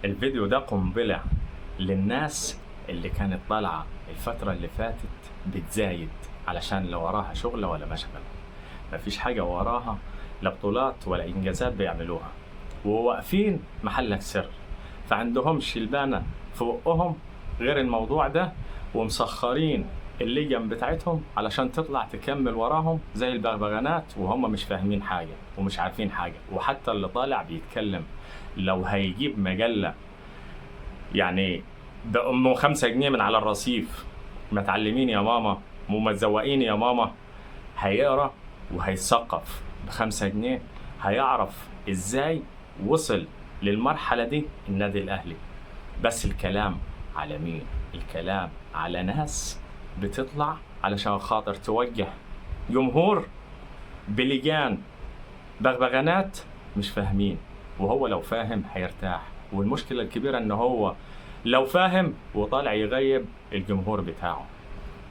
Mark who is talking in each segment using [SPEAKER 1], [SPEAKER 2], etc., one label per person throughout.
[SPEAKER 1] الفيديو ده قنبلة للناس اللي كانت طالعة الفترة اللي فاتت بتزايد علشان لا وراها شغل ولا مشغل، مفيش حاجة وراها لا بطولات ولا إنجازات بيعملوها، وواقفين محلك سر، فعندهمش شلبانة في بقهم غير الموضوع ده، ومسخرين اللجن بتاعتهم علشان تطلع تكمل وراهم زي البغبغانات، وهم مش فاهمين حاجة ومش عارفين حاجة. وحتى اللي طالع بيتكلم لو هيجيب مجلة يعني بأمه 5 جنيه من على الرصيف، ما تعلمين يا ماما وما تزوقين يا ماما، هيقرأ وهيثقف ب5 جنيه، هيعرف ازاي وصل للمرحلة دي النادي الأهلي. بس الكلام على مين؟ الكلام على ناس بتطلع علشان خاطر توجه جمهور بلجان بغبغانات مش فاهمين، وهو لو فاهم هيرتاح. والمشكلة الكبيرة ان هو لو فاهم وطالع يغيب الجمهور بتاعه.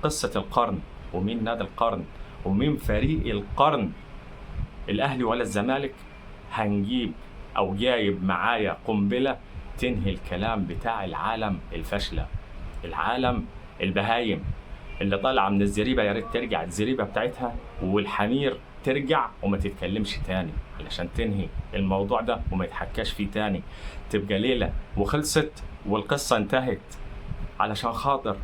[SPEAKER 1] قصة القرن، ومين نادي القرن ومين فريق القرن، الأهلي ولا الزمالك، هنجيب أو جايب معايا قنبلة تنهي الكلام بتاع العالم الفاشلة، العالم البهايم اللي طالعة من الزريبة. يا ريت ترجع الزريبة بتاعتها والحمير ترجع وما تتكلمش تاني علشان تنهي الموضوع ده وما يتحكاش فيه تاني، تبقى ليلة وخلصت والقصة انتهت. علشان خاطر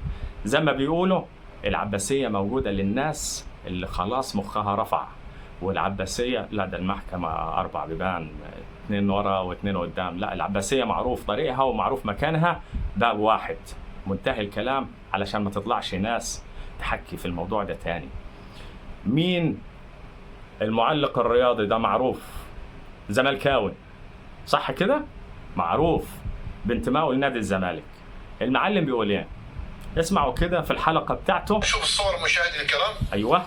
[SPEAKER 1] زي ما بيقولوا العباسية موجودة للناس اللي خلاص مخها رفع، والعباسية لا، ده المحكمة 4 بيبان، 2 ورا و2 قدام. لا، العباسية معروف طريقها ومعروف مكانها، باب واحد، منتهي الكلام، علشان ما تطلعش ناس تحكي في الموضوع ده تاني. مين المعلق الرياضي ده؟ معروف زملكاوي صح كده، معروف بانتمائه لنادي الزمالك. المعلم بيقول ايه؟ اسمعوا كده في الحلقة بتاعته.
[SPEAKER 2] شوف الصور مشاهدي الكرام.
[SPEAKER 1] ايوه،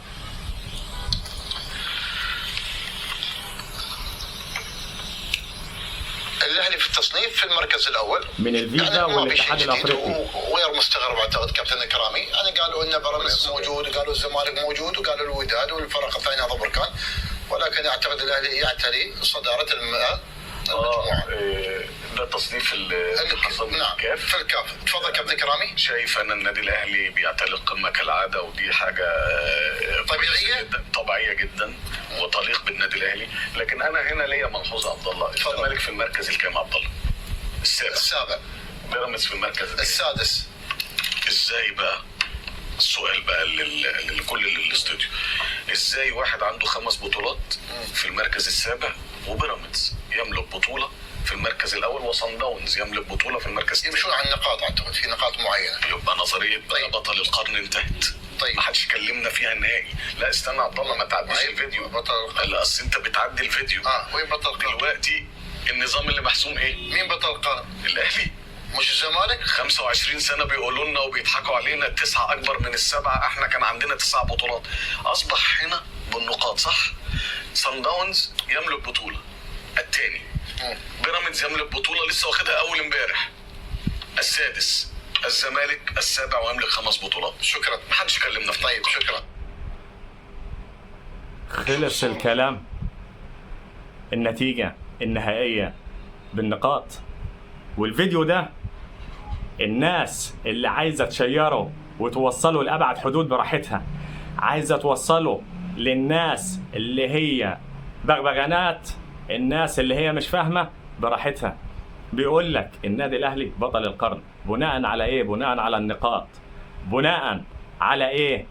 [SPEAKER 2] الاهلي في التصنيف في المركز الاول
[SPEAKER 1] من الفيفا
[SPEAKER 2] يعني
[SPEAKER 1] والاتحاد الافريقي.
[SPEAKER 2] وغير مستغرب اعتقد كابتن كرامي، يعني قالوا ان بيراميدز موجود، وقالوا الزمالك موجود، وقالوا الوداد والفرق الثانيه هذا بركان، ولكن اعتقد الاهلي يعتري صداره المجموعه.
[SPEAKER 3] ده التصنيف اللي حصل في الكاف.
[SPEAKER 2] في الكاف. تفضل كابتن كرامي.
[SPEAKER 3] شايف ان النادي الاهلي بيعتلي القمه كالعاده، ودي حاجه طبيعيه جدا وتليق بالنادي الاهلي. لكن انا هنا ليا ملحوظه عبد الله، الزمالك في المركز الكام عبد الله؟
[SPEAKER 2] السابع.
[SPEAKER 3] بيراميدز في المركز
[SPEAKER 2] السادس.
[SPEAKER 3] ازاي بقى؟ السؤال بقى لكل الاستوديو، ازاي واحد عنده 5 بطولات في المركز السابع، وبيراميدز يملك بطوله في المركز الاول، وصن داونز يملك بطوله في المركز
[SPEAKER 2] يمشون على النقاط، اعتقد في نقاط معينه.
[SPEAKER 3] يبقى نظريه بطل القرن انتهت.
[SPEAKER 2] طيب
[SPEAKER 3] ما حدش كلمنا فيها نهائي. لا استنى عبد الله، ما تعديش الفيديو. لا اصل انت بتعدي الفيديو.
[SPEAKER 2] وين بطل القرن
[SPEAKER 3] دلوقتي؟ النظام اللي محسوم ايه؟
[SPEAKER 2] مين بطل القرن؟
[SPEAKER 3] الاهلي،
[SPEAKER 2] مش الزمالك.
[SPEAKER 3] 25 سنه بيقولوا لنا وبيضحكوا علينا 9 اكبر من ال7، احنا كان عندنا 9 بطولات. اصبح هنا بالنقاط صح. صن داونز يملك بطوله الثاني، بيراميدز يملك بطوله لسه واخدها اول امبارح السادس، الزمالك السابع ويملك 5 بطولات.
[SPEAKER 2] شكرا،
[SPEAKER 3] ما حدش كلمنا في
[SPEAKER 2] طيب شكرا.
[SPEAKER 1] خلص الكلام، النتيجة النهائية بالنقاط. والفيديو ده الناس اللي عايزة تشيره وتوصله لأبعد حدود براحتها، عايزة توصله للناس اللي هي بغبغانات، الناس اللي هي مش فاهمة براحتها. بيقول لك النادي الأهلي بطل القرن، بناء على إيه؟ بناء على النقاط. بناء على إيه؟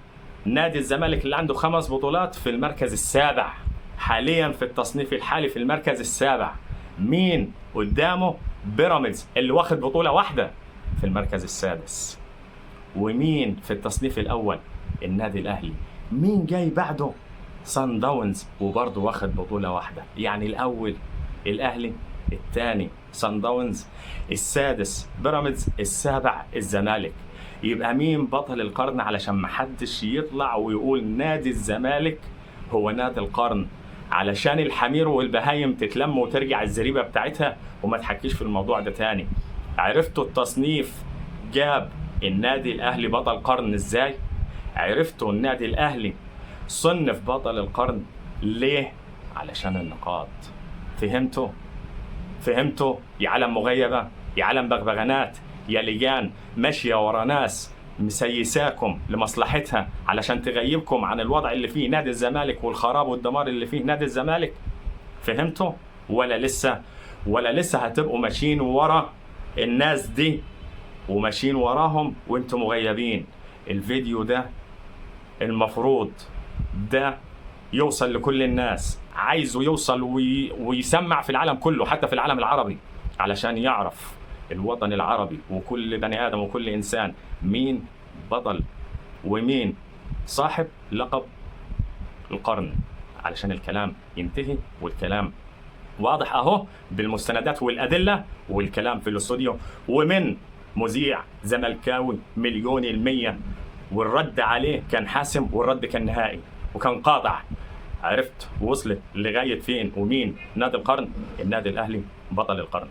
[SPEAKER 1] نادي الزمالك اللي عنده 5 بطولات في المركز السابع حاليا، في التصنيف الحالي في المركز السابع. مين قدامه؟ بيراميدز اللي واخد بطولة واحدة في المركز السادس. ومين في التصنيف الأول؟ النادي الأهلي. مين جاي بعده؟ صن داونز وبرضه واخد بطولة واحدة. يعني الأول الأهلي، الثاني صن داونز، السادس بيراميدز، السابع الزمالك. يبقى مين بطل القرن؟ علشان محدش يطلع ويقول نادي الزمالك هو نادي القرن، علشان الحمير والبهايم تتلم وترجع الزريبة بتاعتها وما تحكيش في الموضوع ده تاني. عرفتوا التصنيف جاب النادي الأهلي بطل قرن ازاي؟ عرفتوا النادي الأهلي صنف بطل القرن ليه؟ علشان النقاط. فهمتوا يا عالم مغيبة؟ يا علم بغبغانات، يا لجان ماشية ورا ناس مسيساكم لمصلحتها علشان تغيبكم عن الوضع اللي فيه نادي الزمالك والخراب والدمار اللي فيه نادي الزمالك. فهمتوا ولا لسه هتبقوا ماشيين ورا الناس دي وماشيين وراهم وانتم مغيبين؟ الفيديو ده المفروض ده يوصل لكل الناس، عايزه يوصل ويسمع في العالم كله، حتى في العالم العربي، علشان يعرف الوطن العربي وكل بني آدم وكل إنسان مين بطل ومين صاحب لقب القرن، علشان الكلام ينتهي والكلام واضح اهو بالمستندات والأدلة والكلام في الاستوديو ومن مذيع زملكاوي 100%، والرد عليه كان حاسم والرد كان نهائي وكان قاطع. عرفت وصلت لغاية فين ومين نادي القرن؟ النادي الأهلي بطل القرن.